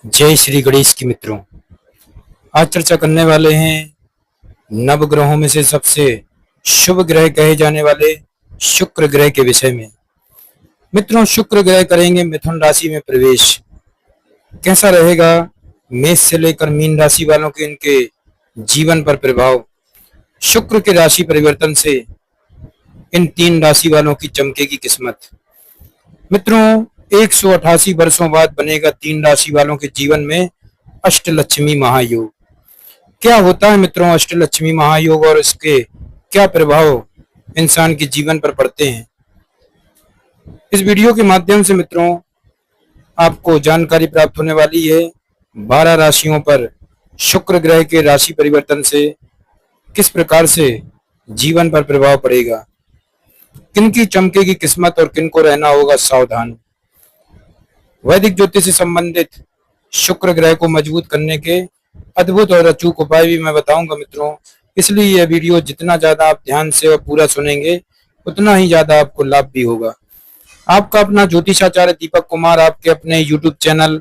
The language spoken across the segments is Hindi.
जय श्री गणेश की मित्रों। आज चर्चा करने वाले हैं नवग्रहों में से सबसे शुभ ग्रह कहे जाने वाले शुक्र ग्रह के विषय में। मित्रों, शुक्र ग्रह करेंगे मिथुन राशि में प्रवेश। कैसा रहेगा मेष से लेकर मीन राशि वालों के इनके जीवन पर प्रभाव। शुक्र के राशि परिवर्तन से इन तीन राशि वालों की चमकेगी किस्मत। मित्रों, 188 वर्षों बाद बनेगा तीन राशि वालों के जीवन में अष्टलक्ष्मी महायोग। क्या होता है मित्रों अष्टलक्ष्मी महायोग और इसके क्या प्रभाव इंसान के जीवन पर पड़ते हैं? इस वीडियो के माध्यम से मित्रों आपको जानकारी प्राप्त होने वाली है 12 राशियों पर शुक्र ग्रह के राशि परिवर्तन से किस प्रकार से जीवन पर प्रभाव पड़ेगा, किनकी चमकेगी किस्मत और किनको रहना होगा सावधान। वैदिक ज्योतिष से संबंधित शुक्र ग्रह को मजबूत करने के अद्भुत और अचूक उपाय भी मैं बताऊंगा मित्रों। इसलिए यह वीडियो जितना ज्यादा आप ध्यान से और पूरा सुनेंगे उतना ही ज्यादा आपको लाभ भी होगा। आपका अपना ज्योतिषाचार्य दीपक कुमार आपके अपने YouTube चैनल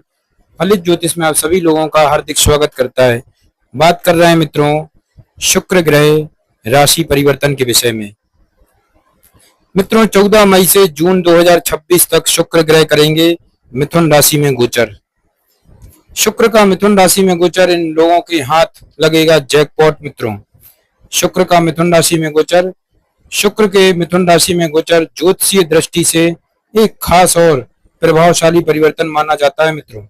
फलित ज्योतिष में आप सभी लोगों का हार्दिक स्वागत करता है। बात कर रहे हैं मित्रों शुक्र ग्रह राशि परिवर्तन के विषय में। मित्रों, 14 मई से जून 2026 तक शुक्र ग्रह करेंगे मिथुन राशि में गोचर। शुक्र का मिथुन राशि में गोचर इन लोगों के हाथ लगेगा जैकपॉट। मित्रों, शुक्र का मिथुन राशि में गोचर, शुक्र के मिथुन राशि में गोचर ज्योतिषीय दृष्टि से एक खास और प्रभावशाली परिवर्तन माना जाता है। मित्रों,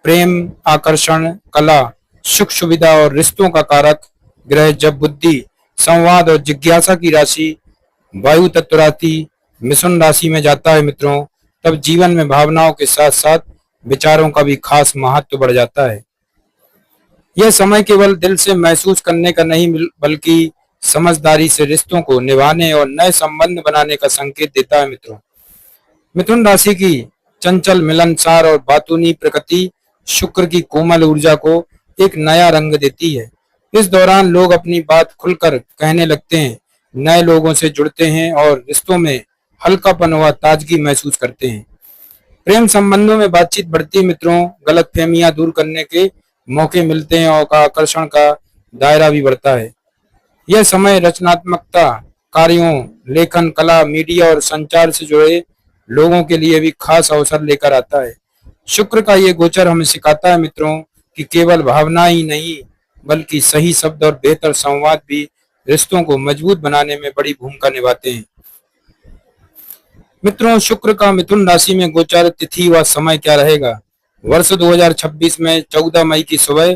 प्रेम, आकर्षण, कला, सुख सुविधा और रिश्तों का कारक ग्रह जब बुद्धि, संवाद और जिज्ञासा की राशि वायु तत्व राशि मिथुन राशि में जाता है मित्रों, तब जीवन में भावनाओं के साथ साथ विचारों का भी खास महत्व बढ़ जाता है। यह समय केवल दिल से महसूस करने का नहीं बल्कि समझदारी से रिश्तों को निभाने और नए संबंध बनाने का संकेत देता है। मित्रों, मिथुन राशि की चंचल, मिलनसार और बातूनी प्रकृति शुक्र की कोमल ऊर्जा को एक नया रंग देती है। इस दौरान लोग अपनी बात खुलकर कहने लगते हैं, नए लोगों से जुड़ते हैं और रिश्तों में हल्कापन व ताजगी महसूस करते हैं। प्रेम संबंधों में बातचीत बढ़ती है मित्रों, गलतफहमियां दूर करने के मौके मिलते हैं और आकर्षण का दायरा भी बढ़ता है। यह समय रचनात्मकता कार्यों, लेखन, कला, मीडिया और संचार से जुड़े लोगों के लिए भी खास अवसर लेकर आता है। शुक्र का ये गोचर हमें सिखाता है मित्रों कि केवल भावना ही नहीं बल्कि सही शब्द और बेहतर संवाद भी रिश्तों को मजबूत बनाने में बड़ी भूमिका निभाते हैं। मित्रों, शुक्र का मिथुन राशि में गोचर तिथि व समय क्या रहेगा? वर्ष 2026 में 14 मई की सुबह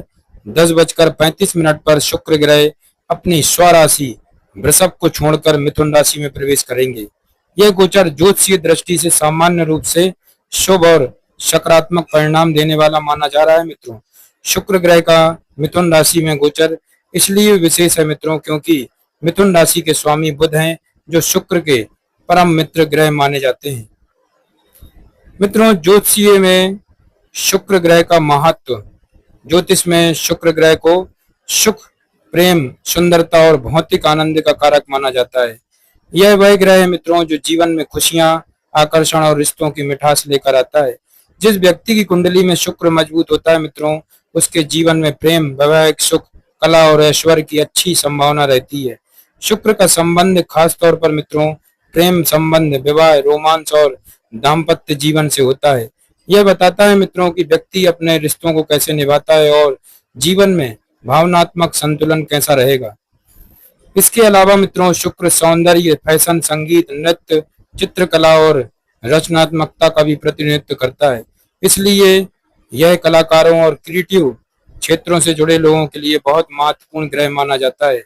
10:35 पर शुक्र ग्रह अपनी स्वराशि वृषभ को छोड़कर मिथुन राशि में प्रवेश करेंगे। यह गोचर ज्योतिषीय दृष्टि से सामान्य रूप से शुभ और सकारात्मक परिणाम देने वाला माना जा रहा है। मित्रों, शुक्र ग्रह का मिथुन राशि में गोचर इसलिए विशेष है मित्रों क्योंकि मिथुन राशि के स्वामी बुध हैं, जो शुक्र के परम मित्र ग्रह माने जाते हैं। मित्रों, ज्योतिषीय में शुक्र ग्रह का महत्व। ज्योतिष में शुक्र ग्रह को सुख, प्रेम, सुंदरता और भौतिक आनंद का कारक माना जाता है। यह वह ग्रह है मित्रों जो जीवन में खुशियां, आकर्षण और रिश्तों की मिठास लेकर आता है। जिस व्यक्ति की कुंडली में शुक्र मजबूत होता है मित्रों, उसके जीवन में प्रेम, वैवाहिक सुख, कला और ऐश्वर्य की अच्छी संभावना रहती है। शुक्र का संबंध खास तौर पर मित्रों प्रेम संबंध, विवाह, रोमांस और दाम्पत्य जीवन से होता है। यह बताता है मित्रों कि व्यक्ति अपने रिश्तों को कैसे निभाता है और जीवन में भावनात्मक संतुलन कैसा रहेगा। इसके अलावा मित्रों शुक्र सौंदर्य, फैशन, संगीत, नृत्य, चित्रकला और रचनात्मकता का भी प्रतिनिधित्व करता है। इसलिए यह कलाकारों और क्रिएटिव क्षेत्रों से जुड़े लोगों के लिए बहुत महत्वपूर्ण ग्रह माना जाता है।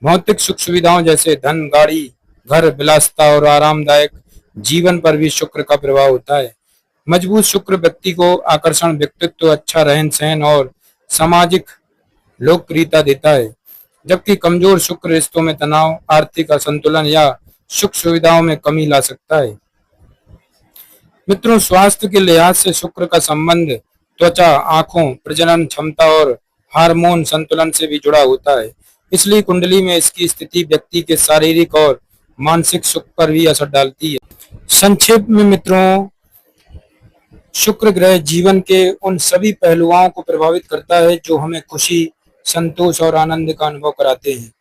भौतिक सुख सुविधाओं जैसे धन, गाड़ी, घर, विलासिता और आरामदायक जीवन पर भी शुक्र का प्रभाव होता है। मजबूत शुक्र व्यक्ति को आकर्षण, व्यक्तित्व, अच्छा रहन सहन और सामाजिक लोकप्रियता देता है, जबकि कमजोर शुक्र रिश्तों में तनाव, आर्थिक असंतुलन या सुख सुविधाओं में कमी ला सकता है। मित्रों, स्वास्थ्य के लिहाज से शुक्र का संबंध त्वचा, आंखों, प्रजनन क्षमता और हार्मोन संतुलन से भी जुड़ा होता है। इसलिए कुंडली में इसकी स्थिति व्यक्ति के शारीरिक और मानसिक सुख पर भी असर डालती है। संक्षेप में मित्रों, शुक्र ग्रह जीवन के उन सभी पहलुओं को प्रभावित करता है जो हमें खुशी, संतोष और आनंद का अनुभव कराते हैं।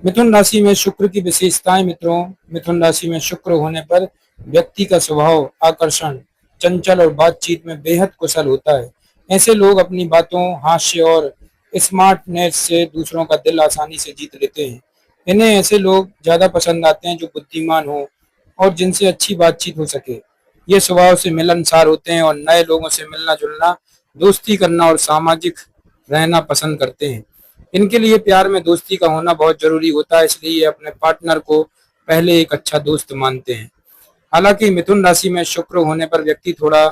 मिथुन राशि में शुक्र की विशेषताएं मित्रों। मिथुन राशि में शुक्र होने पर व्यक्ति का स्वभाव आकर्षण, चंचल और बातचीत में बेहद कुशल होता है। ऐसे लोग अपनी बातों, हास्य और स्मार्टनेस से दूसरों का दिल आसानी से जीत लेते हैं। इन्हें ऐसे लोग ज्यादा पसंद आते हैं जो बुद्धिमान हो और जिनसे अच्छी बातचीत हो सके। ये स्वभाव से मिलनसार होते हैं और नए लोगों से मिलना जुलना, दोस्ती करना और सामाजिक रहना पसंद करते हैं। इनके लिए प्यार में दोस्ती का होना बहुत जरूरी होता है, इसलिए ये अपने पार्टनर को पहले एक अच्छा दोस्त मानते हैं। हालांकि मिथुन राशि में शुक्र होने पर व्यक्ति थोड़ा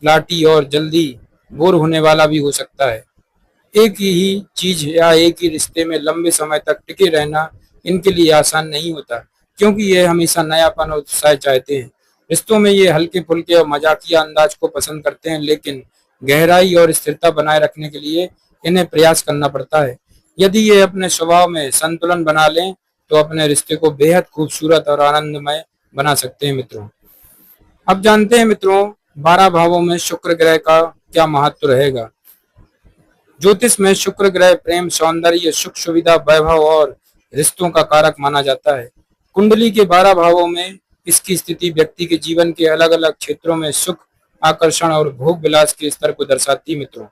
लाटी और जल्दी बोर होने वाला भी हो सकता है। एक ही चीज या एक ही रिश्ते में लंबे समय तक टिके रहना इनके लिए आसान नहीं होता, क्योंकि ये हमेशा नयापन और उत्साह चाहते हैं। रिश्तों में ये हल्के फुल्के और मजाकिया अंदाज को पसंद करते हैं, लेकिन गहराई और स्थिरता बनाए रखने के लिए इन्हें प्रयास करना पड़ता है। यदि ये अपने स्वभाव में संतुलन बना लें तो अपने रिश्ते को बेहद खूबसूरत और आनंदमय बना सकते हैं मित्रों। अब जानते हैं मित्रों 12 भावों में शुक्र ग्रह का क्या महत्व रहेगा। ज्योतिष में शुक्र ग्रह प्रेम, सौंदर्य, सुख सुविधा, वैभव और रिश्तों का कारक माना जाता है। कुंडली के 12 भावों में इसकी स्थिति व्यक्ति के जीवन के अलग अलग क्षेत्रों में सुख, आकर्षण और भोग विलास के स्तर को दर्शाती मित्रों।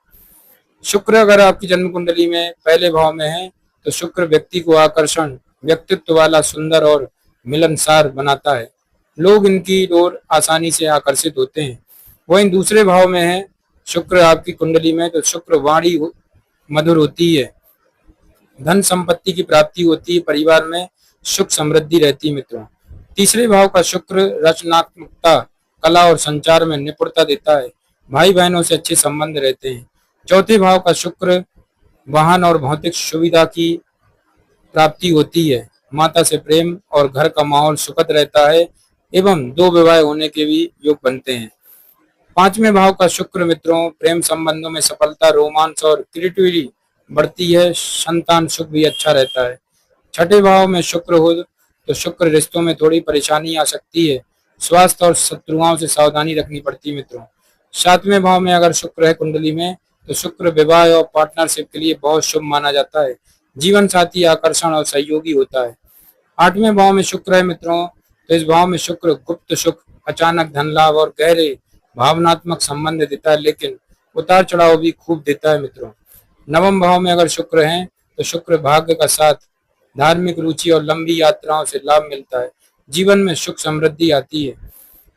शुक्र अगर आपकी जन्म कुंडली में पहले भाव में है तो शुक्र व्यक्ति को आकर्षण, व्यक्तित्व वाला, सुंदर और मिलनसार बनाता है। लोग इनकी ओर आसानी से आकर्षित होते हैं। वहीं दूसरे भाव में है शुक्र आपकी कुंडली में तो शुक्र वाणी मधुर होती है, धन संपत्ति की प्राप्ति होती है, परिवार में सुख समृद्धि रहती है मित्रों। तीसरे भाव का शुक्र रचनात्मकता, कला और संचार में निपुणता देता है। भाई बहनों से अच्छे संबंध रहते हैं। चौथे भाव का शुक्र वाहन और भौतिक सुविधा की प्राप्ति होती है। माता से प्रेम और घर का माहौल सुखद रहता है एवं दो विवाह होने के भी योग बनते हैं। पांचवें भाव का शुक्र मित्रों प्रेम संबंधों में सफलता, रोमांस और क्रिएटिविटी बढ़ती है। संतान सुख भी अच्छा रहता है। छठे भाव में शुक्र हो तो शुक्र रिश्तों में थोड़ी परेशानी आ सकती है। स्वास्थ्य और शत्रुओं से सावधानी रखनी पड़ती है मित्रों। सातवें भाव में अगर शुक्र है कुंडली में तो शुक्र विवाह और पार्टनरशिप के लिए बहुत शुभ माना जाता है। जीवन साथी आकर्षण और सहयोगी होता है। आठवें भाव में शुक्र है मित्रों तो इस भाव में शुक्र गुप्त सुख, अचानक धन लाभ और गहरे भावनात्मक संबंध देता है, लेकिन उतार चढ़ाव भी खूब देता है मित्रों। नवम भाव में अगर शुक्र है तो शुक्र भाग्य का साथ, धार्मिक रुचि और लंबी यात्राओं से लाभ मिलता है। जीवन में सुख समृद्धि आती है।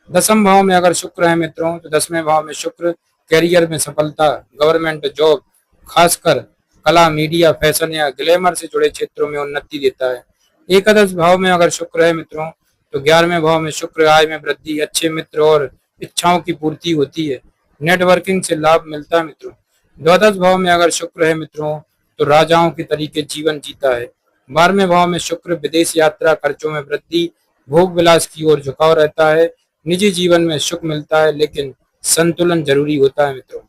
दसम भाव में अगर शुक्र है मित्रों तो 10वें भाव में शुक्र कैरियर में सफलता, गवर्नमेंट जॉब, खासकर कला, मीडिया, फैशन या ग्लैमर से जुड़े क्षेत्रों में उन्नति देता है। एकादश भाव में अगर शुक्र है मित्रों तो 11वें भाव में शुक्र आय में वृद्धि, अच्छे मित्र और इच्छाओं की पूर्ति होती है। नेटवर्किंग से लाभ मिलता है मित्रों। द्वादश भाव में अगर शुक्र है मित्रों तो राजाओं के तरीके जीवन जीता है। 12वें भाव में शुक्र विदेश यात्रा, खर्चों में वृद्धि, भोग विलास की ओर झुकाव रहता है। निजी जीवन में सुख मिलता है, लेकिन संतुलन जरूरी होता है मित्रों।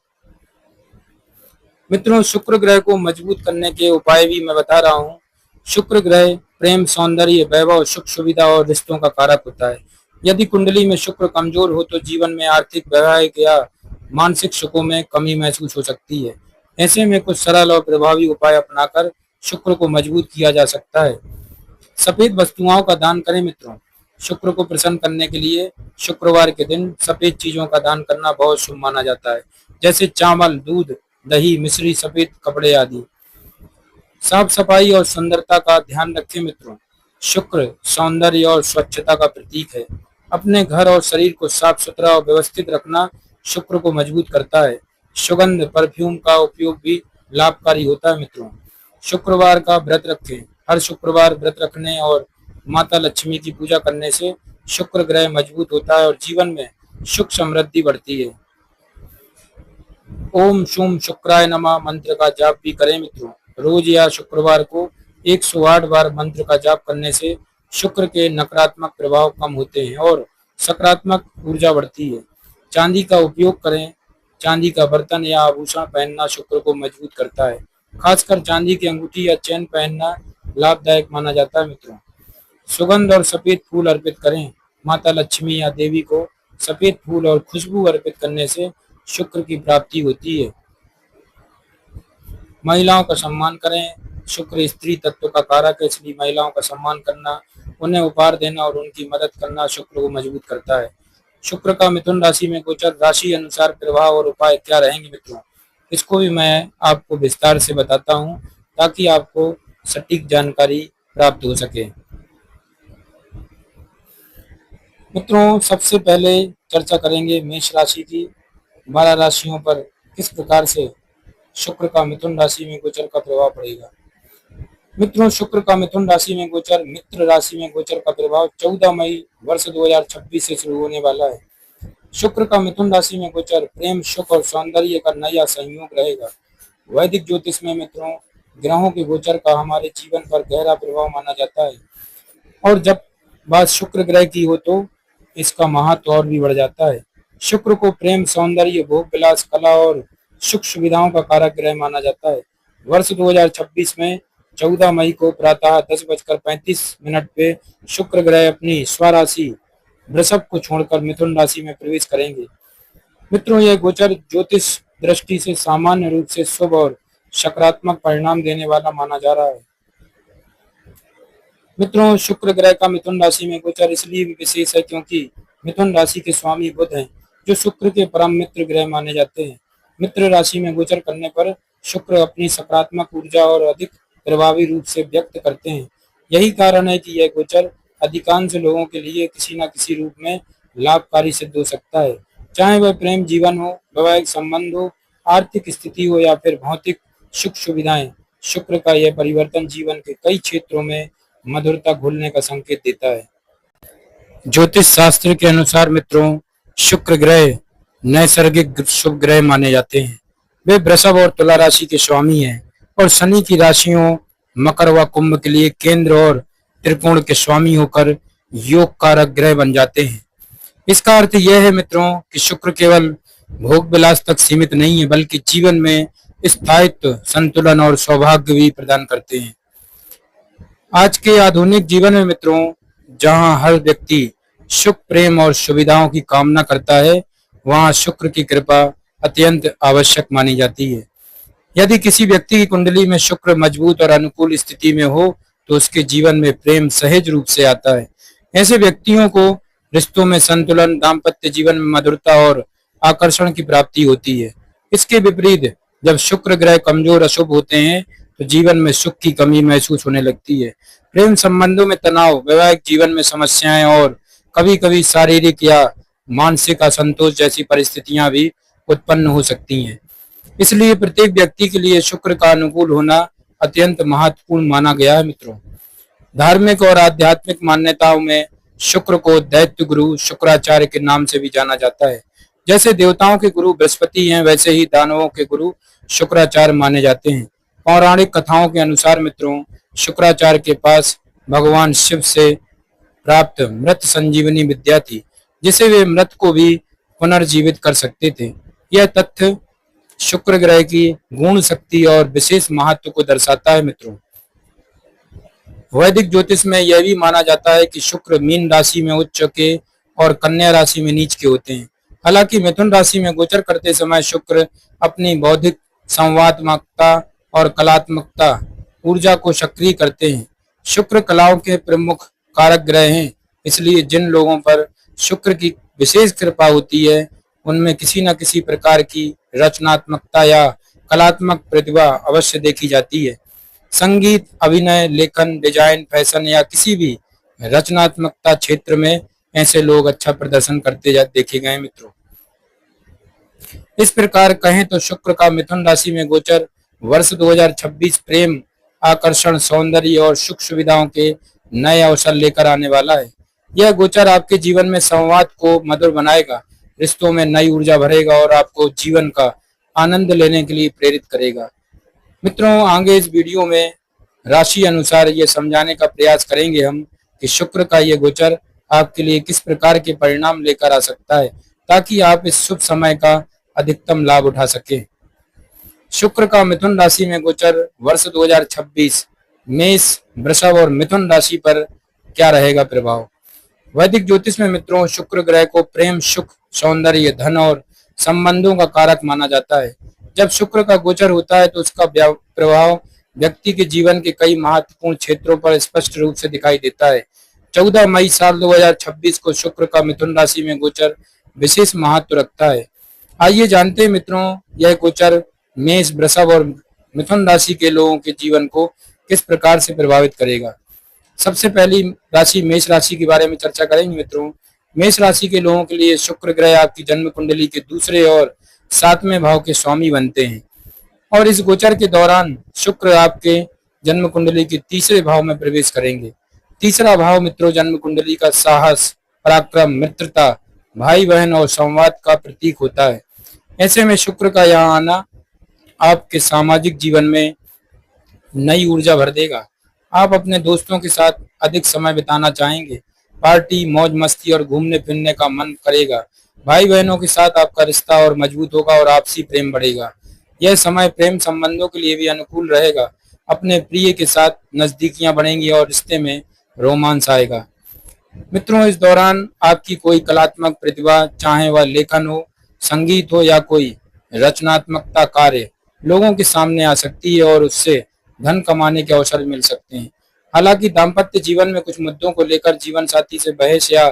मित्रों शुक्र ग्रह को मजबूत करने के उपाय भी मैं बता रहा हूँ। शुक्र ग्रह प्रेम, सौंदर्य, वैभव, सुख सुविधा और रिश्तों का कारक होता है। यदि कुंडली में शुक्र कमजोर हो तो जीवन में आर्थिक, वैवाहिक या मानसिक सुखों में कमी महसूस हो सकती है। ऐसे में कुछ सरल और प्रभावी उपाय अपनाकर शुक्र को मजबूत किया जा सकता है। सफेद वस्तुओं का दान करें मित्रों। शुक्र को प्रसन्न करने के लिए शुक्रवार के दिन सफेद चीजों का दान करना बहुत शुभ माना जाता है, जैसे चावल, दूध, दही, मिश्री, सफेद कपड़े आदि। साफ सफाई और सुंदरता का ध्यान रखें मित्रों। शुक्र सौंदर्य और स्वच्छता का प्रतीक है। अपने घर और शरीर को साफ सुथरा और व्यवस्थित रखना शुक्र को मजबूत करता है। सुगंध, परफ्यूम का उपयोग भी लाभकारी होता है मित्रों। शुक्रवार का व्रत रखें। हर शुक्रवार व्रत रखने और माता लक्ष्मी की पूजा करने से शुक्र ग्रह मजबूत होता है और जीवन में सुख समृद्धि बढ़ती है। ओम शुम शुक्राय नमः मंत्र का जाप भी करें मित्रों। रोज या शुक्रवार को 108 बार मंत्र का जाप करने से शुक्र के नकारात्मक प्रभाव कम होते हैं और सकारात्मक ऊर्जा बढ़ती है। चांदी का उपयोग करें। चांदी का बर्तन या आभूषण पहनना शुक्र को मजबूत करता है। खासकर चांदी की अंगूठी या चैन पहनना लाभदायक माना जाता है मित्रों। सुगंध और सफेद फूल अर्पित करें। माता लक्ष्मी या देवी को सफेद फूल और खुशबू अर्पित करने से शुक्र की प्राप्ति होती है। महिलाओं का सम्मान करें। शुक्र स्त्री तत्व का कारक है, इसलिए महिलाओं का सम्मान करना, उन्हें उपहार देना और उनकी मदद करना शुक्र को मजबूत करता है। शुक्र का मिथुन राशि में गोचर, राशि अनुसार प्रभाव और उपाय क्या रहेंगे मित्रों, इसको भी मैं आपको विस्तार से बताता हूँ ताकि आपको सटीक जानकारी प्राप्त हो सके। मित्रों, सबसे पहले चर्चा करेंगे मेष राशि की। 12 राशियों पर किस प्रकार से शुक्र का मिथुन राशि में गोचर का प्रभाव पड़ेगा। मित्रों, शुक्र का मिथुन राशि में गोचर, मित्र राशि में गोचर का प्रभाव 14 मई वर्ष 2026 से शुरू होने वाला है। शुक्र का मिथुन राशि में गोचर प्रेम, सुख और सौंदर्य का नया संयोग रहेगा। वैदिक ज्योतिष में मित्रों, ग्रहों के गोचर का हमारे जीवन पर गहरा प्रभाव माना जाता है, और जब बात शुक्र ग्रह की हो तो इसका महत्व और भी बढ़ जाता है। शुक्र को प्रेम, सौंदर्य, भोग विलास, कला और सुख सुविधाओं का कारक ग्रह माना जाता है। वर्ष 2026 में 14 मई को प्रातः 10:35 पे शुक्र ग्रह अपनी स्वराशि वृषभ को छोड़कर मिथुन राशि में प्रवेश करेंगे। मित्रों, यह गोचर ज्योतिष दृष्टि से सामान्य रूप से शुभ और सकारात्मक परिणाम देने वाला माना जा रहा है। मित्रों, शुक्र ग्रह का मिथुन राशि में गोचर इसलिए भी विशेष है क्योंकि मिथुन राशि के स्वामी बुध हैं, जो शुक्र के परम मित्र ग्रह माने जाते हैं। मित्र राशि में गोचर करने पर शुक्र अपनी सकारात्मक ऊर्जा और अधिक प्रभावी रूप से व्यक्त करते हैं। यही कारण है कि यह गोचर अधिकांश लोगों के लिए किसी न किसी रूप में लाभकारी सिद्ध हो सकता है, चाहे वह प्रेम जीवन हो, वैवाहिक संबंध हो, आर्थिक स्थिति हो या फिर भौतिक सुख सुविधाएं। शुक्र का यह परिवर्तन जीवन के कई क्षेत्रों में मधुरता घुलने का संकेत देता है। ज्योतिष शास्त्र के अनुसार मित्रों, शुक्र ग्रह नैसर्गिक शुभ ग्रह माने जाते हैं। वे वृषभ और तुला राशि के स्वामी हैं और शनि की राशियों मकर व कुंभ के लिए केंद्र और त्रिकोण के स्वामी होकर योग कारक ग्रह बन जाते हैं। इसका अर्थ यह है मित्रों कि शुक्र केवल भोग विलास तक सीमित नहीं है, बल्कि जीवन में स्थायित्व, संतुलन और सौभाग्य भी प्रदान करते हैं। आज के आधुनिक जीवन में मित्रों, जहां हर व्यक्ति सुख, प्रेम और सुविधाओं की कामना करता है, वहां शुक्र की कृपा अत्यंत आवश्यक मानी जाती है। यदि किसी व्यक्ति की कुंडली में शुक्र मजबूत और अनुकूल स्थिति में हो तो उसके जीवन में प्रेम सहज रूप से आता है। ऐसे व्यक्तियों को रिश्तों में संतुलन, दाम्पत्य जीवन में मधुरता और आकर्षण की प्राप्ति होती है। इसके विपरीत जब शुक्र ग्रह कमजोर, अशुभ होते हैं तो जीवन में सुख की कमी महसूस होने लगती है। प्रेम संबंधों में तनाव, वैवाहिक जीवन में समस्याएं और कभी कभी शारीरिक या मानसिक असंतोष जैसी परिस्थितियां भी उत्पन्न हो सकती हैं। इसलिए प्रत्येक व्यक्ति के लिए शुक्र का अनुकूल होना अत्यंत महत्वपूर्ण माना गया है। मित्रों, धार्मिक और आध्यात्मिक मान्यताओं में शुक्र को दैत्य गुरु शुक्राचार्य के नाम से भी जाना जाता है। जैसे देवताओं के गुरु बृहस्पति हैं, वैसे ही दानवों के गुरु शुक्राचार्य माने जाते हैं। पौराणिक कथाओं के अनुसार मित्रों, शुक्राचार्य के पास भगवान शिव से प्राप्त मृत संजीवनी विद्या थी, जिसे वे मृत को भी पुनर्जीवित कर सकते थे। यह तथ्य शुक्र ग्रह की गुण, शक्ति और विशेष महत्व को दर्शाता है। मित्रों, वैदिक ज्योतिष में यह भी माना जाता है कि शुक्र मीन राशि में उच्च के और कन्या राशि में नीच के होते हैं। हालांकि मिथुन राशि में गोचर करते समय शुक्र अपनी बौद्धिक, संवादात्मकता और कलात्मकता ऊर्जा को सक्रिय करते हैं। शुक्र कलाओं के प्रमुख कारक ग्रह हैं, इसलिए जिन लोगों पर शुक्र की विशेष कृपा होती है उनमें किसी न किसी प्रकार की रचनात्मकता या कलात्मक प्रतिभा अवश्य देखी जाती है। संगीत, अभिनय, लेखन, डिजाइन, फैशन या किसी भी रचनात्मकता क्षेत्र में ऐसे लोग अच्छा प्रदर्शन करते देखे गए। मित्रों, इस प्रकार कहें तो शुक्र का मिथुन राशि में गोचर वर्ष 2026 प्रेम, आकर्षण, सौंदर्य और सुख सुविधाओं के नए अवसर लेकर आने वाला है। यह गोचर आपके जीवन में संवाद को मधुर बनाएगा, रिश्तों में नई ऊर्जा भरेगा और आपको जीवन का आनंद लेने के लिए प्रेरित करेगा। मित्रों, आगे इस वीडियो में राशि अनुसार ये समझाने का प्रयास करेंगे हम कि शुक्र का ये गोचर आपके लिए किस प्रकार के परिणाम लेकर आ सकता है, ताकि आप इस शुभ समय का अधिकतम लाभ उठा सकें। शुक्र का मिथुन राशि में गोचर वर्ष 2026 मेष, वृषभ और मिथुन राशि पर क्या रहेगा प्रभाव। वैदिक ज्योतिष में मित्रों शुक्र ग्रह को प्रेम, सुख, सौंदर्य, धन और संबंधों का कारक माना जाता है। जब शुक्र का गोचर होता है तो उसका प्रभाव व्यक्ति के जीवन के कई महत्वपूर्ण क्षेत्रों पर स्पष्ट रूप से दिखाई देता है। 14 मई साल 2026 को शुक्र का मिथुन राशि में गोचर विशेष महत्व रखता है। आइए जानते हैं मित्रों, यह गोचर मेष, वृषभ और मिथुन राशि के लोगों के जीवन को किस प्रकार से प्रभावित करेगा। सबसे पहली राशि मेष राशि के बारे में चर्चा करेंगे मित्रों। मेष राशि के लोगों के लिए शुक्र ग्रह आपकी जन्म कुंडली के दूसरे और 7वें भाव के स्वामी बनते हैं और इस गोचर के दौरान शुक्र आपके जन्म कुंडली के तीसरे भाव में प्रवेश करेंगे। तीसरा भाव मित्रों जन्म कुंडली का साहस, पराक्रम, मित्रता, भाई बहन और संवाद का प्रतीक होता है। ऐसे में शुक्र का यहाँ आना आपके सामाजिक जीवन में नई ऊर्जा भर देगा। आप अपने दोस्तों के साथ अधिक समय बिताना चाहेंगे। पार्टी, मौज मस्ती और घूमने फिरने का मन करेगा। भाई बहनों के साथ आपका रिश्ता और मजबूत होगा और आपसी प्रेम बढ़ेगा। यह समय प्रेम संबंधों के लिए भी अनुकूल रहेगा। अपने प्रिय के साथ नजदीकियां बढ़ेंगी और रिश्ते में रोमांस आएगा। मित्रों इस दौरान आपकी कोई कलात्मक प्रतिभा, चाहे वह लेखन हो, संगीत हो या कोई रचनात्मकता कार्य, लोगों के सामने आ सकती है और उससे धन कमाने के अवसर मिल सकते हैं। हालांकि दाम्पत्य जीवन में कुछ मुद्दों को लेकर जीवन साथी से बहस या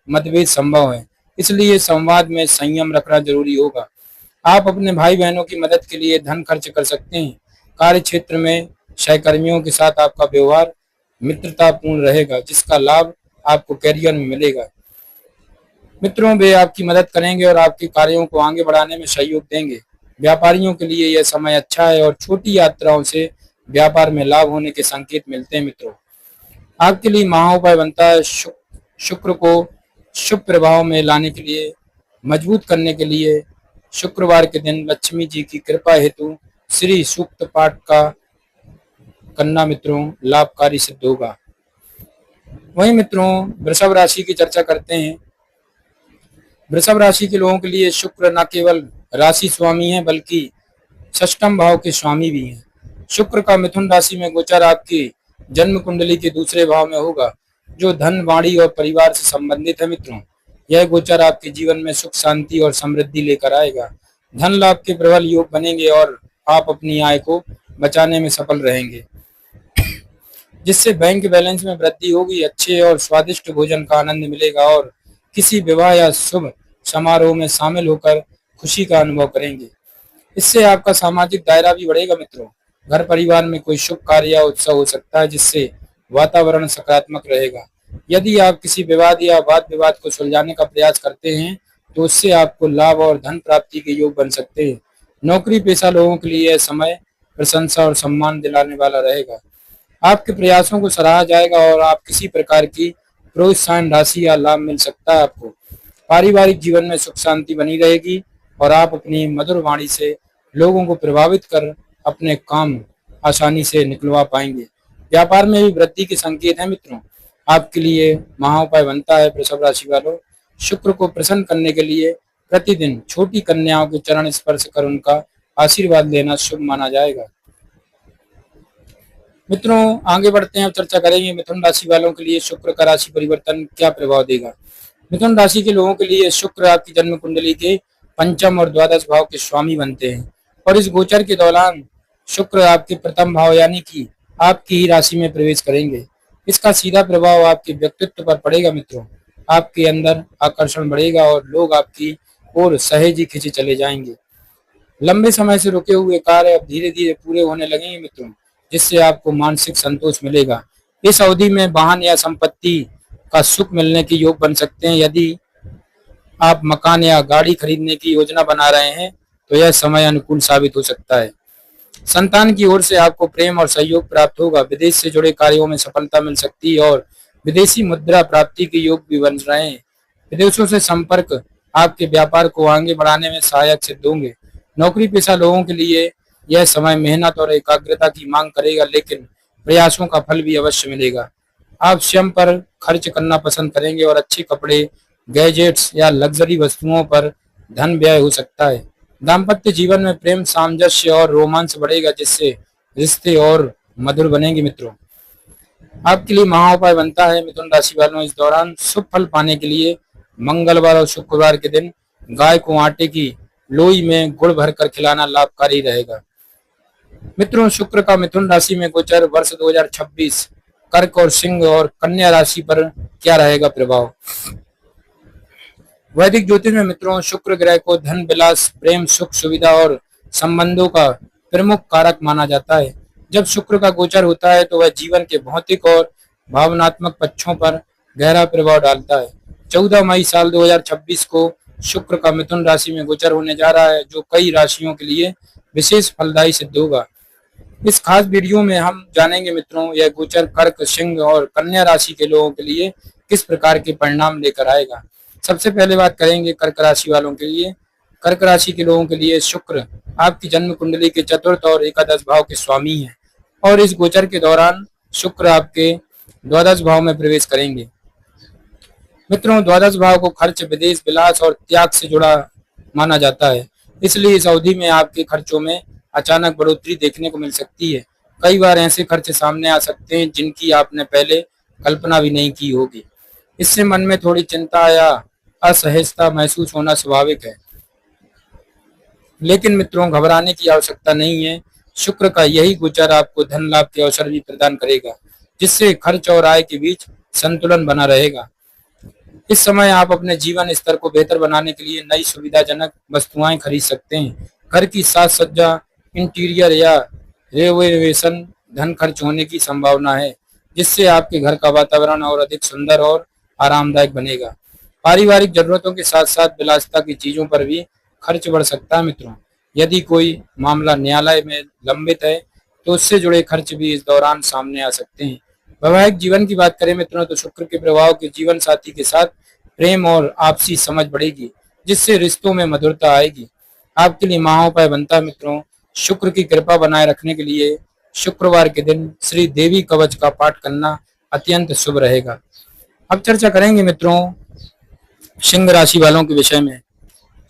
मतभेद संभव है, इसलिए संवाद में संयम रखना जरूरी होगा। आप अपने भाई बहनों की मदद के लिए धन खर्च कर सकते हैं। कार्य क्षेत्र में सहकर्मियों के साथ आपका व्यवहार मित्रतापूर्ण रहेगा, जिसका लाभ आपको करियर में मिलेगा। मित्रों वे आपकी मदद करेंगे और आपके कार्यों को आगे बढ़ाने में सहयोग देंगे। व्यापारियों के लिए यह समय अच्छा है और छोटी यात्राओं से व्यापार में लाभ होने के संकेत मिलते हैं। मित्रों आपके लिए महाउपाय बनता है शुक्र को शुभ प्रभाव में लाने के लिए, मजबूत करने के लिए शुक्रवार के दिन लक्ष्मी जी की कृपा हेतु श्री सूक्त पाठ का करना मित्रों लाभकारी सिद्ध होगा। वहीं मित्रों वृषभ राशि की चर्चा करते हैं। वृषभ राशि के लोगों के लिए शुक्र न केवल राशि स्वामी है बल्कि षष्ठम भाव के स्वामी भी हैं। शुक्र का मिथुन राशि में गोचर आपकी जन्म कुंडली के दूसरे भाव में होगा, जो धन, वाणी और परिवार से संबंधित है। मित्रों यह गोचर आपके जीवन में सुख, शांति और समृद्धि लेकर आएगा। धन लाभ के प्रबल योग बनेंगे और आप अपनी आय को बचाने में सफल रहेंगे, जिससे बैंक बैलेंस में वृद्धि होगी। अच्छे और स्वादिष्ट भोजन का आनंद मिलेगा और किसी विवाह या शुभ समारोह में शामिल होकर खुशी का अनुभव करेंगे। इससे आपका सामाजिक दायरा भी बढ़ेगा। मित्रों घर परिवार में कोई शुभ कार्य या उत्सव हो सकता है, जिससे वातावरण सकारात्मक रहेगा। यदि आप किसी विवाद या वाद विवाद को सुलझाने का प्रयास करते हैं तो उससे आपको लाभ और धन प्राप्ति के योग बन सकते हैं। नौकरी पेशा लोगों के लिए यह समय प्रशंसा और सम्मान दिलाने वाला रहेगा। आपके प्रयासों को सराहा जाएगा और आप किसी प्रकार की प्रोत्साहन राशि या लाभ मिल सकता है आपको। पारिवारिक जीवन में सुख शांति बनी रहेगी और आप अपनी मधुर वाणी से लोगों को प्रभावित कर अपने काम आसानी से निकलवा पाएंगे। व्यापार में भी वृद्धि के संकेत हैं। मित्रों आपके लिए महाउपाय बनता है वृषभ राशि वालों, शुक्र को प्रसन्न करने के लिए प्रतिदिन छोटी कन्याओं के चरण स्पर्श कर उनका आशीर्वाद लेना शुभ माना जाएगा। मित्रों आगे बढ़ते हैं, अब चर्चा करेंगे मिथुन राशि वालों के लिए शुक्र का राशि परिवर्तन क्या प्रभाव देगा। मिथुन राशि के लोगों के लिए शुक्र आपकी जन्म कुंडली के पंचम और द्वादश भाव के स्वामी बनते हैं और इस गोचर के दौरान शुक्र आपके प्रथम भाव यानी कि आपकी ही राशि में प्रवेश करेंगे। इसका सीधा प्रभाव आपके व्यक्तित्व पर पड़ेगा। मित्रों आपके अंदर आकर्षण बढ़ेगा और लोग आपकी ओर सहेजी खींचे चले जाएंगे। लंबे समय से रुके हुए कार्य अब धीरे धीरे पूरे होने लगेंगे मित्रों, जिससे आपको मानसिक संतोष मिलेगा। इस अवधि में वाहन या संपत्ति का सुख मिलने के योग बन सकते हैं। यदि आप मकान या गाड़ी खरीदने की योजना बना रहे हैं तो यह समय अनुकूल साबित हो सकता है। संतान की ओर से आपको प्रेम और सहयोग प्राप्त होगा। विदेश से जुड़े कार्यों में सफलता मिल सकती है और विदेशी मुद्रा प्राप्ति के योग भी बन रहे हैं। विदेशों से संपर्क आपके व्यापार को आगे बढ़ाने में सहायक सिद्ध होंगे। नौकरी पेशा लोगों के लिए यह समय मेहनत और एकाग्रता की मांग करेगा, लेकिन प्रयासों का फल भी अवश्य मिलेगा। आप स्वयं पर खर्च करना पसंद करेंगे और अच्छे कपड़े, गैजेट्स या लग्जरी वस्तुओं पर धन व्यय हो सकता है। दाम्पत्य जीवन में प्रेम, सामंजस्य और रोमांस बढ़ेगा, जिससे रिश्ते और मधुर बनेंगे। मित्रों आपके लिए महाउपाय बनता है मिथुन राशि वालों, इस दौरान शुभ फल पाने के लिए मंगलवार और शुक्रवार के दिन गाय को आटे की लोई में गुड़ भरकर खिलाना लाभकारी रहेगा। मित्रों, शुक्र का मिथुन राशि में गोचर वर्ष 2026 कर्क और सिंह और कन्या राशि पर क्या रहेगा प्रभाव। वैदिक ज्योतिष में मित्रों, शुक्र ग्रह को धन, विलास, प्रेम, सुख, सुविधा और संबंधों का प्रमुख कारक माना जाता है। जब शुक्र का गोचर होता है तो वह जीवन के भौतिक और भावनात्मक पक्षों पर गहरा प्रभाव डालता है। 14 मई साल 2026 को शुक्र का मिथुन राशि में गोचर होने जा रहा है, जो कई राशियों के लिए विशेष फलदायी सिद्ध होगा। इस खास वीडियो में हम जानेंगे मित्रों, यह गोचर कर्क, सिंह और कन्या राशि के लोगों के लिए किस प्रकार के परिणाम लेकर आएगा। सबसे पहले बात करेंगे कर्क राशि वालों के लिए। कर्क राशि के लोगों के लिए शुक्र आपकी जन्म कुंडली के चतुर्थ और एकादश भाव के स्वामी हैं और इस गोचर के दौरान शुक्र आपके द्वादश भाव में प्रवेश करेंगे। मित्रों, द्वादश भाव को खर्च, विदेश, विलास और त्याग से जुड़ा माना जाता है, इसलिए इस अवधि में आपके खर्चों में अचानक बढ़ोतरी देखने को मिल सकती है। कई बार ऐसे खर्च सामने आ सकते हैं जिनकी आपने पहले कल्पना भी नहीं की होगी। इससे मन में थोड़ी चिंता या असहजता महसूस होना स्वाभाविक है, लेकिन मित्रों घबराने की आवश्यकता नहीं है। शुक्र का यही गोचर आपको धन लाभ के अवसर भी प्रदान करेगा, जिससे खर्च और आय के बीच संतुलन बना रहेगा। इस समय आप अपने जीवन स्तर को बेहतर बनाने के लिए नई सुविधाजनक वस्तुएं खरीद सकते हैं। घर की साज सज्जा, इंटीरियर या रेनोवेशन धन खर्च होने की संभावना है, जिससे आपके घर का वातावरण और अधिक सुंदर और आरामदायक बनेगा। पारिवारिक जरूरतों के साथ साथ विलासिता की चीजों पर भी खर्च बढ़ सकता है। मित्रों, यदि कोई मामला न्यायालय में लंबित है तो उससे जुड़े खर्च भी इस दौरान सामने आ सकते हैं। वैवाहिक जीवन की बात करें मित्रों, तो शुक्र के प्रभाव के जीवन साथी के साथ प्रेम और आपसी समझ बढ़ेगी, जिससे रिश्तों में मधुरता आएगी। आपके लिए महाउपाय बनता है मित्रों, शुक्र की कृपा बनाए रखने के लिए शुक्रवार के दिन श्री देवी कवच का पाठ करना अत्यंत शुभ रहेगा। अब चर्चा करेंगे मित्रों सिंह राशि वालों के विषय में।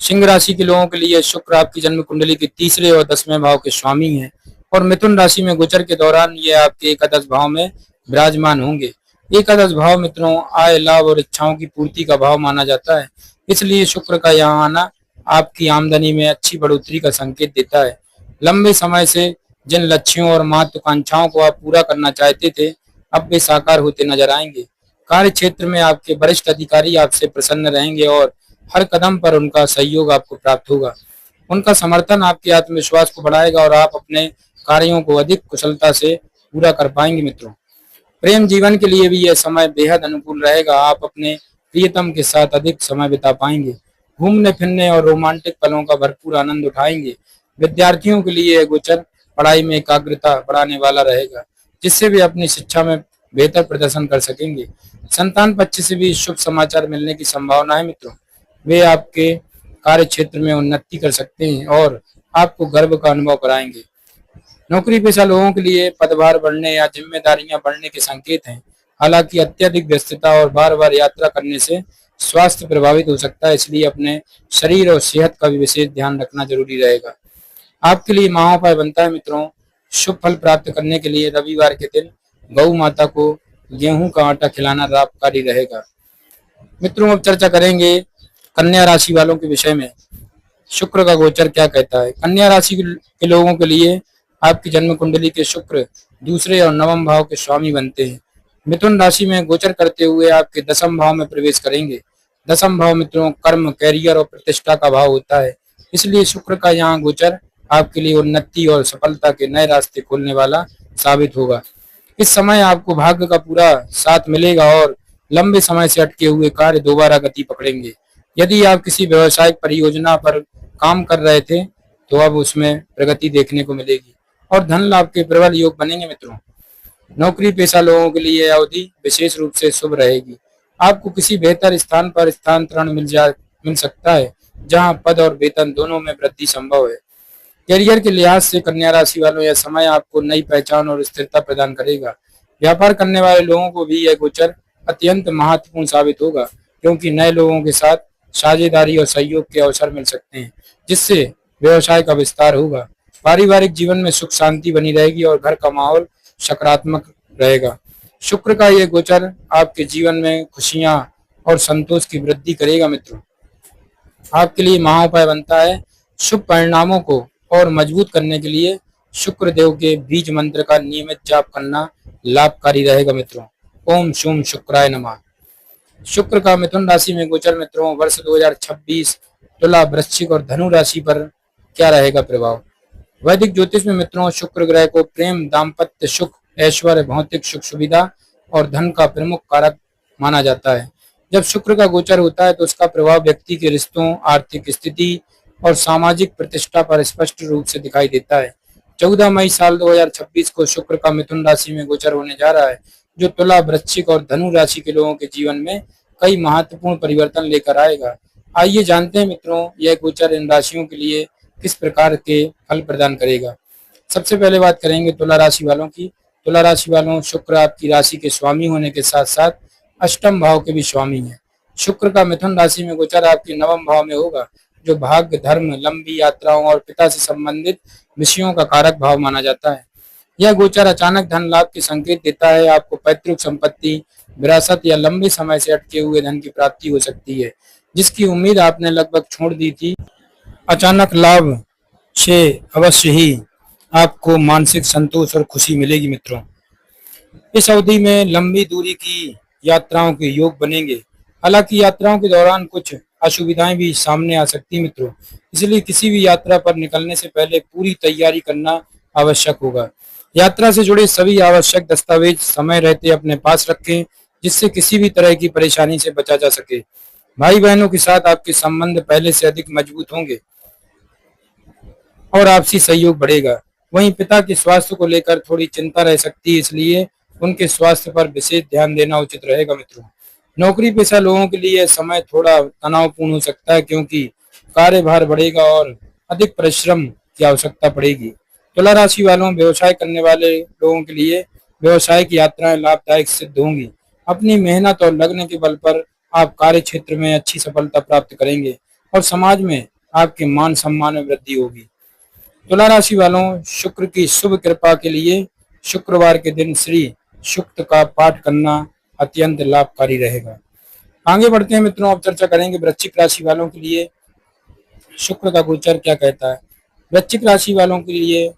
सिंह राशि के लोगों के लिए शुक्र आपकी जन्म कुंडली के तीसरे और 10वें भाव के स्वामी हैं और मिथुन राशि में गोचर के दौरान ये आपके एकादश भाव में विराजमान होंगे। एकादश भाव मित्रों आय, लाभ और इच्छाओं की पूर्ति का भाव माना जाता है, इसलिए शुक्र का यहाँ आना आपकी आमदनी में अच्छी बढ़ोतरी का संकेत देता है। लंबे समय से जिन लक्ष्यों और महत्वाकांक्षाओं को आप पूरा करना चाहते थे, अब वे साकार होते नजर आएंगे। कार्य क्षेत्र में आपके वरिष्ठ अधिकारी आपसे प्रसन्न रहेंगे और हर कदम पर उनका सहयोग आपको प्राप्त होगा। उनका समर्थन आपके आत्मविश्वास को बढ़ाएगा और आप अपने कार्यों को अधिक कुशलता से पूरा कर पाएंगे। मित्रों, प्रेम जीवन के लिए भी यह समय बेहद अनुकूल रहेगा। आप अपने प्रियतम के साथ अधिक समय बिता पाएंगे, घूमने फिरने और रोमांटिक पलों का भरपूर आनंद उठाएंगे। विद्यार्थियों के लिए यह गोचर पढ़ाई में एकाग्रता बढ़ाने वाला रहेगा, जिससे वे अपनी शिक्षा में बेहतर प्रदर्शन कर सकेंगे। संतान पक्ष से भी शुभ समाचार मिलने की संभावना है। मित्रों, वे आपके कार्य क्षेत्र में उन्नति कर सकते हैं और आपको गर्व का अनुभव कराएंगे। नौकरी पेशा लोगों के लिए पदभार बढ़ने या जिम्मेदारियां बढ़ने के संकेत हैं। हालांकि अत्यधिक व्यस्तता और बार बार यात्रा करने से स्वास्थ्य प्रभावित हो सकता है, इसलिए अपने शरीर और सेहत का भी विशेष ध्यान रखना जरूरी रहेगा। आपके लिए महाउपाय बनता है मित्रों, शुभ फल प्राप्त करने के लिए रविवार के दिन गौ माता को गेहूं का आटा खिलाना लाभकारी रहेगा। मित्रों, अब चर्चा करेंगे कन्या राशि वालों के विषय में। शुक्र का गोचर क्या कहता है। कन्या राशि के लोगों के लिए आपकी जन्म कुंडली के शुक्र दूसरे और नवम भाव के स्वामी बनते हैं। मिथुन राशि में गोचर करते हुए आपके दसम भाव में प्रवेश करेंगे। दसम भाव मित्रों कर्म, कैरियर और प्रतिष्ठा का भाव होता है, इसलिए शुक्र का यहाँ गोचर आपके लिए उन्नति और सफलता के नए रास्ते खोलने वाला साबित होगा। इस समय आपको भाग्य का पूरा साथ मिलेगा और लंबे समय से अटके हुए कार्य दोबारा गति पकड़ेंगे। यदि आप किसी व्यवसायिक परियोजना पर काम कर रहे थे तो अब उसमें प्रगति देखने को मिलेगी और धन लाभ के प्रबल योग बनेंगे। मित्रों, नौकरी पेशा लोगों के लिए अवधि विशेष रूप से शुभ रहेगी। आपको किसी बेहतर स्थान पर स्थानांतरण मिल सकता है, जहां पद और वेतन दोनों में वृद्धि संभव है। करियर के लिहाज से कन्या राशि वालों यह समय आपको नई पहचान और स्थिरता प्रदान करेगा। व्यापार करने वाले लोगों को भी यह गोचर अत्यंत महत्वपूर्ण साबित होगा, क्योंकि नए लोगों के साथ साझेदारी और सहयोग के अवसर मिल सकते हैं, जिससे व्यवसाय का विस्तार होगा। पारिवारिक जीवन में सुख शांति बनी रहेगी और घर का माहौल सकारात्मक रहेगा। शुक्र का ये गोचर आपके जीवन में खुशियां और संतोष की वृद्धि करेगा मित्रों। आपके लिए महाउपाय बनता है शुभ परिणामों को और मजबूत करने के लिए शुक्र देव के बीज मंत्र का नियमित जाप करना लाभकारी रहेगा मित्रों। ओम शुम शुक्राय नमः। शुक्र का मिथुन राशि में गोचर मित्रों वर्ष 2026 तुला, वृश्चिक और धनु राशि पर क्या रहेगा प्रभाव। वैदिक ज्योतिष में मित्रों शुक्र ग्रह को प्रेम, दाम्पत्य सुख, ऐश्वर्य, भौतिक सुख सुविधा और धन का प्रमुख कारक माना जाता है। जब शुक्र का गोचर होता है तो उसका प्रभाव व्यक्ति के रिश्तों, आर्थिक स्थिति और सामाजिक प्रतिष्ठा पर स्पष्ट रूप से दिखाई देता है। 14 मई साल 2026 को शुक्र का मिथुन राशि में गोचर होने जा रहा है, जो तुला, वृश्चिक और धनु राशि के लोगों के जीवन में कई महत्वपूर्ण परिवर्तन लेकर आएगा। आइए जानते हैं मित्रों यह गोचर इन राशियों के लिए किस प्रकार के फल प्रदान करेगा। सबसे पहले बात करेंगे तुला राशि वालों की। तुला राशि वालों, शुक्र आपकी राशि के स्वामी होने के साथ साथ अष्टम भाव के भी स्वामी हैं। शुक्र का मिथुन राशि में गोचर आपके नवम भाव में होगा, जो भाग्य, धर्म, लंबी यात्राओं और पिता से संबंधित विषयों का कारक भाव माना जाता है। यह गोचर अचानक धन लाभ के संकेत देता है। आपको पैतृक संपत्ति, विरासत या लंबे समय से अटके हुए धन की प्राप्ति हो सकती है, जिसकी उम्मीद आपने लगभग छोड़ दी थी। अचानक लाभ से अवश्य ही आपको मानसिक संतोष और खुशी मिलेगी मित्रों। इस अवधि में लंबी दूरी की यात्राओं के योग बनेंगे। हालांकि यात्राओं के दौरान कुछ असुविधाएं भी सामने आ सकती हैं मित्रों, इसलिए किसी भी यात्रा पर निकलने से पहले पूरी तैयारी करना आवश्यक होगा। यात्रा से जुड़े सभी आवश्यक दस्तावेज समय रहते अपने पास रखें, जिससे किसी भी तरह की परेशानी से बचा जा सके। भाई बहनों के साथ आपके संबंध पहले से अधिक मजबूत होंगे और आपसी सहयोग बढ़ेगा। वहीं पिता के स्वास्थ्य को लेकर थोड़ी चिंता रह सकती है, इसलिए उनके स्वास्थ्य पर विशेष ध्यान देना उचित रहेगा मित्रों। नौकरी पेशा लोगों के लिए समय थोड़ा तनावपूर्ण हो सकता है, क्योंकि कार्यभार बढ़ेगा और अधिक परिश्रम की आवश्यकता पड़ेगी। तुला राशि वालों, व्यवसाय करने वाले लोगों के लिए व्यवसायिक यात्राएं लाभदायक सिद्ध होंगी। अपनी मेहनत और लगन के बल पर आप कार्य क्षेत्र में अच्छी सफलता प्राप्त करेंगे और समाज में आपके मान सम्मान में वृद्धि होगी। तुला राशि वालों, शुक्र की शुभ कृपा के लिए शुक्रवार के दिन श्री शुक्त का पाठ करना अत्यंत लाभकारी रहेगा। आगे बढ़ते हैं मित्रों, अब चर्चा करेंगे वृश्चिक राशि वालों के लिए शुक्र का गोचर क्या कहता है। वृश्चिक राशि वालों के लिए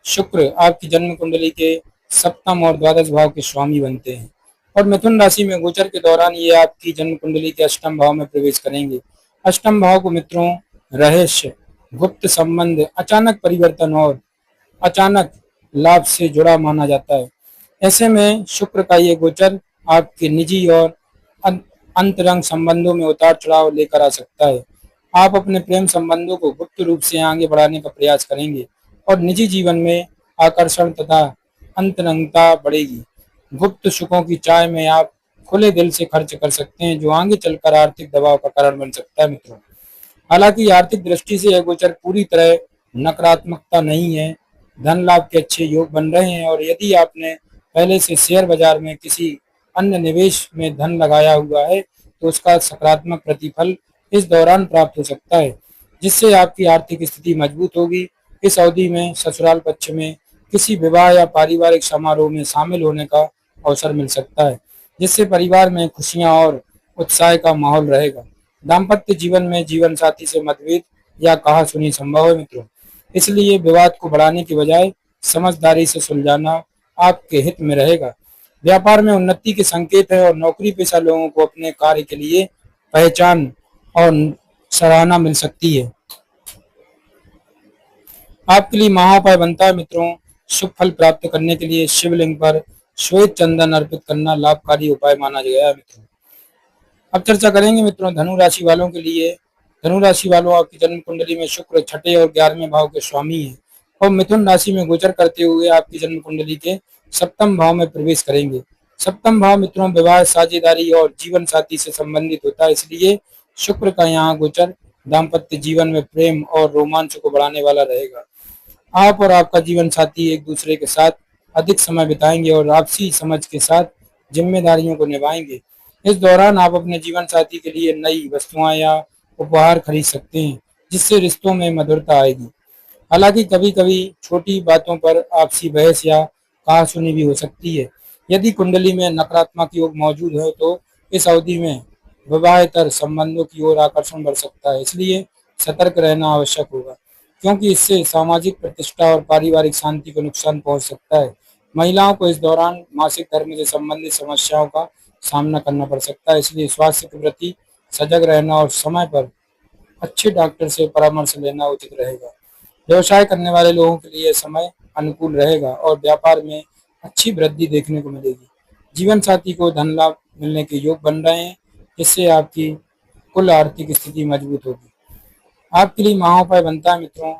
शुक्र आपकी जन्म कुंडली के सप्तम और द्वादश भाव के स्वामी बनते हैं और मिथुन राशि में गोचर के दौरान ये आपकी जन्म कुंडली के अष्टम भाव में प्रवेश करेंगे। अष्टम भाव को मित्रों रहस्य, गुप्त संबंध, अचानक परिवर्तन और अचानक लाभ से जुड़ा माना जाता है। ऐसे में शुक्र का ये गोचर आपके निजी और अंतरंग संबंधों में उतार चढ़ाव लेकर आ सकता है। आप अपने प्रेम संबंधों को गुप्त रूप से आगे बढ़ाने का प्रयास करेंगे और निजी जीवन में आकर्षण तथा अंतरंगता बढ़ेगी। गुप्त सुखों की चाय में आप खुले दिल से खर्च कर सकते हैं, जो आगे चलकर आर्थिक दबाव का कारण बन सकता है मित्रों। हालांकि आर्थिक दृष्टि से यह गोचर पूरी तरह नकारात्मकता नहीं है। धन लाभ के अच्छे योग बन रहे हैं और यदि आपने पहले से शेयर बाजार में किसी अन्य निवेश में धन लगाया हुआ है तो उसका सकारात्मक प्रतिफल इस दौरान प्राप्त हो सकता है, जिससे आपकी आर्थिक स्थिति मजबूत होगी। इस अवधि में ससुराल पक्ष में किसी विवाह या पारिवारिक समारोह में शामिल होने का अवसर मिल सकता है, जिससे परिवार में खुशियां और उत्साह का माहौल रहेगा। दाम्पत्य जीवन में जीवन साथी से मतभेद या कहासुनी संभव है मित्रों, इसलिए विवाद को बढ़ाने की बजाय समझदारी से सुलझाना आपके हित में रहेगा। व्यापार में उन्नति के संकेत है और नौकरी पेशा लोगों को अपने कार्य के लिए पहचान और सराहना मिल सकती है। आपके लिए महाउपाय बनता है मित्रों, शुभ फल प्राप्त करने के लिए शिवलिंग पर श्वेत चंदन अर्पित करना लाभकारी उपाय माना गया है मित्रों। अब चर्चा करेंगे मित्रों धनु राशि वालों के लिए। धनु राशि वालों, आपकी जन्म कुंडली में शुक्र छठे और 11वें भाव के स्वामी है और मिथुन राशि में गोचर करते हुए आपकी जन्म कुंडली के सप्तम भाव में प्रवेश करेंगे। सप्तम भाव मित्रों विवाह, साझेदारी और जीवन साथी से संबंधित होता है, इसलिए शुक्र का यहाँ गोचर दाम्पत्य जीवन में प्रेम और रोमांच को बढ़ाने वाला रहेगा। आप और आपका जीवन साथी एक दूसरे के साथ अधिक समय बिताएंगे और आपसी समझ के साथ जिम्मेदारियों को निभाएंगे। इस दौरान आप अपने जीवन साथी के लिए नई वस्तुएं या उपहार खरीद सकते हैं, जिससे रिश्तों में मधुरता आएगी। हालांकि कभी कभी छोटी बातों पर आपसी बहस या कहासुनी भी हो सकती है, यदि कुंडली में नकारात्मक योग मौजूद है तो इस अवधि में विवाहेतर संबंधों की ओर आकर्षण बढ़ सकता है, इसलिए सतर्क रहना आवश्यक होगा, क्योंकि इससे सामाजिक प्रतिष्ठा और पारिवारिक शांति को नुकसान पहुंच सकता है। महिलाओं को इस दौरान मासिक धर्म से संबंधित समस्याओं का सामना करना पड़ सकता है, इसलिए स्वास्थ्य के प्रति सजग रहना और समय पर अच्छे डॉक्टर से परामर्श लेना उचित रहेगा। व्यवसाय करने वाले लोगों के लिए समय अनुकूल रहेगा और व्यापार में अच्छी वृद्धि देखने को मिलेगी। जीवन साथी को धन लाभ मिलने के योग बन रहे हैं, जिससे आपकी कुल आर्थिक स्थिति मजबूत होगी। आपके लिए महाउपाय बनता है मित्रों,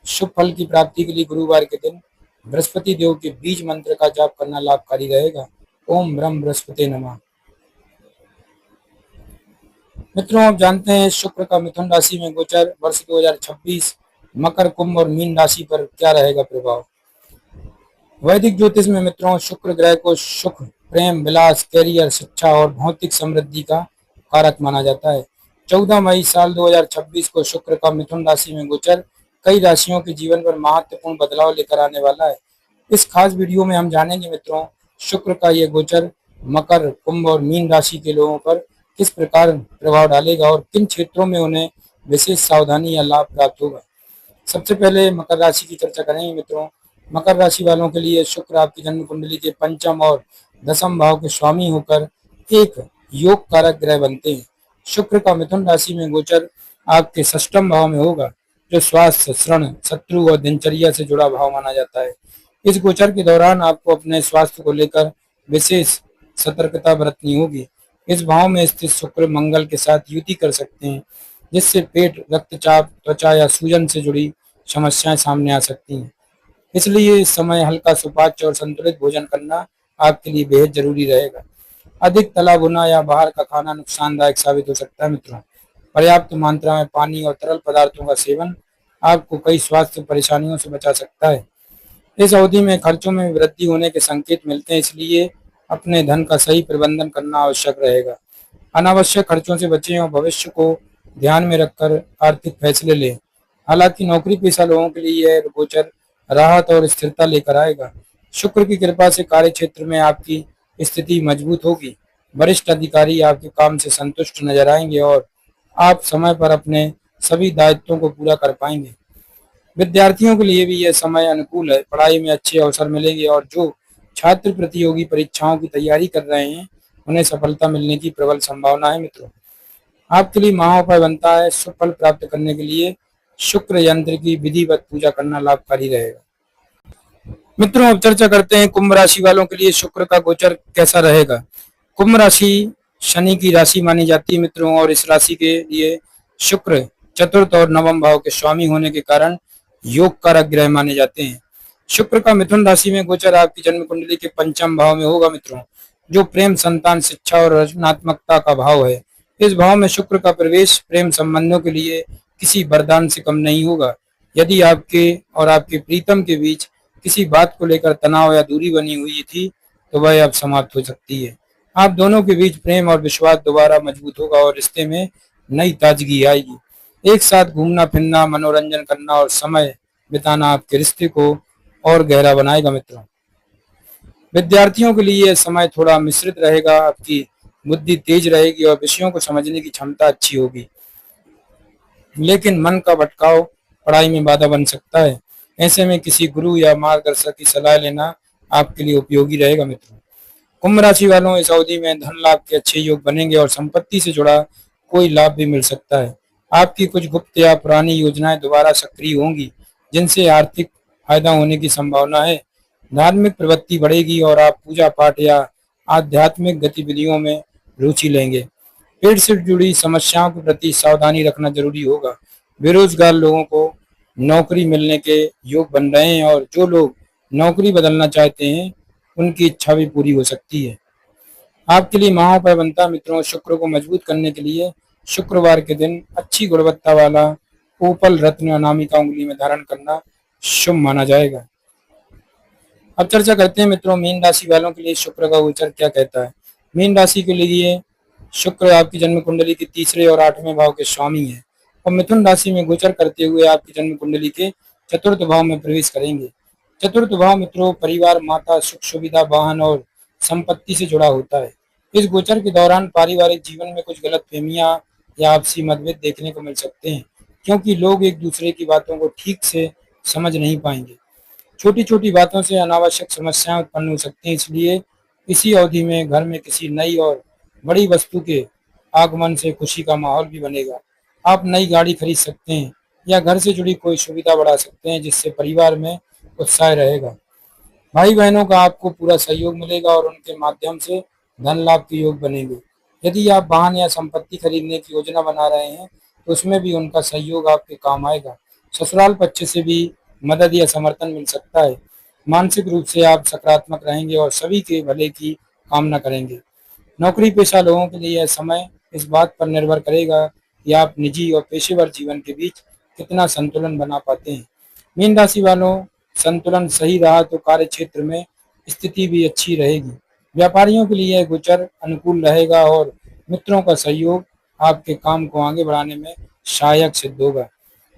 शुभ फल की प्राप्ति के लिए गुरुवार के दिन बृहस्पति देव के बीज मंत्र का जाप करना लाभकारी रहेगा। ओम ब्रह्म बृहस्पति नमः। मित्रों, आप जानते हैं शुक्र का मिथुन राशि में गोचर वर्ष 2026 मकर, कुंभ और मीन राशि पर क्या रहेगा प्रभाव। वैदिक ज्योतिष में मित्रों शुक्र ग्रह को सुख, प्रेम, विलास, कैरियर, शिक्षा और भौतिक समृद्धि का कारक माना जाता है। 14 मई साल 2026 को शुक्र का मिथुन राशि में गोचर कई राशियों के जीवन पर महत्वपूर्ण बदलाव लेकर आने वाला है। इस खास वीडियो में हम जानेंगे मित्रों शुक्र का यह गोचर मकर, कुंभ और मीन राशि के लोगों पर किस प्रकार प्रभाव डालेगा और किन क्षेत्रों में उन्हें विशेष सावधानी या लाभ प्राप्त होगा। सबसे पहले मकर राशि की चर्चा करेंगे मित्रों। मकर राशि वालों के लिए शुक्र आपकी जन्म कुंडली के पंचम और दसम भाव के स्वामी होकर एक योग कारक ग्रह बनते हैं। शुक्र का मिथुन राशि में गोचर आपके षष्ठम भाव में होगा, जो स्वास्थ्य, ऋण, शत्रु और दिनचर्या से जुड़ा भाव माना जाता है। इस गोचर के दौरान आपको अपने स्वास्थ्य को लेकर विशेष सतर्कता बरतनी होगी। इस भाव में स्थित शुक्र मंगल के साथ युति कर सकते हैं, जिससे पेट, रक्तचाप, त्वचा या सूजन से जुड़ी समस्याएं सामने आ सकती हैं। इसलिए इस समय हल्का सुपाच्य और संतुलित भोजन करना आपके लिए बेहद जरूरी रहेगा। अधिक तला भुना या बाहर का खाना नुकसानदायक साबित हो सकता है मित्रों। पर्याप्त मात्रा में पानी और तरल पदार्थों का सेवन आपको कई स्वास्थ्य परेशानियों से बचा सकता है। इस अवधि में खर्चों में वृद्धि होने के संकेत मिलते हैं, इसलिए अपने धन का सही प्रबंधन करना आवश्यक रहेगा। अनावश्यक खर्चों से बचें और भविष्य को ध्यान में रखकर आर्थिक फैसले लें। हालांकि नौकरी पेशा लोगों के लिए यह गोचर राहत और स्थिरता लेकर आएगा। शुक्र की कृपा से कार्य क्षेत्र में आपकी स्थिति मजबूत होगी। वरिष्ठ अधिकारी आपके काम से संतुष्ट नजर आएंगे और आप समय पर अपने सभी दायित्वों को पूरा कर पाएंगे। विद्यार्थियों के लिए भी यह समय अनुकूल है। पढ़ाई में अच्छे अवसर मिलेंगे और जो छात्र प्रतियोगी परीक्षाओं की तैयारी कर रहे हैं उन्हें सफलता मिलने की प्रबल संभावना है मित्रों। आपके लिए महाउपाय बनता है, शुभ फल प्राप्त करने के लिए शुक्र यंत्र की विधिवत पूजा करना लाभकारी रहेगा। मित्रों, अब चर्चा करते हैं कुंभ राशि वालों के लिए शुक्र का गोचर कैसा रहेगा। कुंभ राशि शनि की राशि मानी जाती है मित्रों, और इस राशि के लिए शुक्र चतुर्थ और नवम भाव के स्वामी होने के कारण योग कारक ग्रह माने जाते हैं। शुक्र का मिथुन राशि में गोचर आपकी जन्म कुंडली के पंचम भाव में होगा मित्रों, जो प्रेम, संतान, शिक्षा और रचनात्मकता का भाव है। इस भाव में शुक्र का प्रवेश प्रेम संबंधों के लिए किसी वरदान से कम नहीं होगा। यदि आपके और आपके प्रीतम के बीच किसी बात को लेकर तनाव या दूरी बनी हुई थी तो वह अब समाप्त हो सकती है। आप दोनों के बीच प्रेम और विश्वास दोबारा मजबूत होगा और रिश्ते में नई ताजगी आएगी। एक साथ घूमना फिरना, मनोरंजन करना और समय बिताना आपके रिश्ते को और गहरा बनाएगा मित्रों। विद्यार्थियों के लिए यह समय थोड़ा मिश्रित रहेगा। आपकी बुद्धि तेज रहेगी और विषयों को समझने की क्षमता अच्छी होगी, लेकिन मन का भटकाव पढ़ाई में बाधा बन सकता है। ऐसे में किसी गुरु या मार्गदर्शक की सलाह लेना आपके लिए उपयोगी रहेगा मित्रों। कुंभ राशि वालों, इस अवधि में धन लाभ के अच्छे योग बनेंगे और संपत्ति से जुड़ा कोई लाभ भी मिल सकता है। आपकी कुछ गुप्त या पुरानी योजनाएं दोबारा सक्रिय होंगी, जिनसे आर्थिक फायदा होने की संभावना है। धार्मिक प्रवृत्ति बढ़ेगी और आप पूजा पाठ या आध्यात्मिक गतिविधियों में रुचि लेंगे। पेट से जुड़ी समस्याओं के प्रति सावधानी रखना जरूरी होगा। बेरोजगार लोगों को नौकरी मिलने के योग बन रहे हैं और जो लोग नौकरी बदलना चाहते हैं उनकी इच्छा भी पूरी हो सकती है। आपके लिए महाउपाय बनता है मित्रों, शुक्र को मजबूत करने के लिए शुक्रवार के दिन अच्छी गुणवत्ता वाला ओपल रत्न अनामिका उंगली में धारण करना शुभ माना जाएगा। अब चर्चा करते हैं मित्रों मीन राशि वालों के लिए शुक्र का गोचर क्या कहता है। मीन राशि के लिए शुक्र आपकी जन्म कुंडली के तीसरे और आठवें भाव के स्वामी है और मिथुन राशि में गोचर करते हुए आपकी जन्म कुंडली के चतुर्थ भाव में प्रवेश करेंगे। चतुर्थ भाव मित्रों परिवार, माता, सुख सुविधा, वाहन और संपत्ति से जुड़ा होता है। इस गोचर के दौरान पारिवारिक जीवन में कुछ गलतफहमियां या आपसी मतभेद देखने को मिल सकते हैं, क्योंकि लोग एक दूसरे की बातों को ठीक से समझ नहीं पाएंगे। छोटी छोटी बातों से अनावश्यक समस्याएं उत्पन्न हो सकती हैं, इसलिए इसी अवधि में घर में किसी नई और बड़ी वस्तु के आगमन से खुशी का माहौल भी बनेगा। आप नई गाड़ी खरीद सकते हैं या घर से जुड़ी कोई सुविधा बढ़ा सकते हैं, जिससे परिवार में उत्साह रहेगा। भाई बहनों का आपको पूरा सहयोग मिलेगा और उनके माध्यम से धन लाभ के योग बनेंगे। यदि आप वाहन या संपत्ति खरीदने की योजना बना रहे हैं तो उसमें भी उनका सहयोग आपके काम आएगा। ससुराल पक्ष से भी मदद या समर्थन मिल सकता है। मानसिक रूप से आप सकारात्मक रहेंगे और सभी के भले की कामना करेंगे। नौकरी पेशा लोगों के लिए यह समय इस बात पर निर्भर करेगा कि आप निजी और पेशेवर जीवन के बीच कितना संतुलन बना पाते हैं। मीन राशि वालों, संतुलन सही रहा तो कार्य क्षेत्र में स्थिति भी अच्छी रहेगी। व्यापारियों के लिए यह गोचर अनुकूल रहेगा और मित्रों का सहयोग आपके काम को आगे बढ़ाने में सहायक सिद्ध होगा।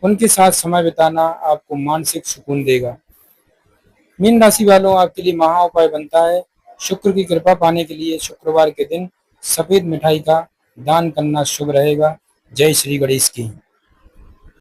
उनके साथ समय बिताना आपको मानसिक सुकून देगा। मीन राशि वालों, आपके लिए महा उपाय बनता है। शुक्र की कृपा पाने के लिए शुक्रवार के दिन सफेद मिठाई का दान करना शुभ रहेगा। जय श्री गणेश की।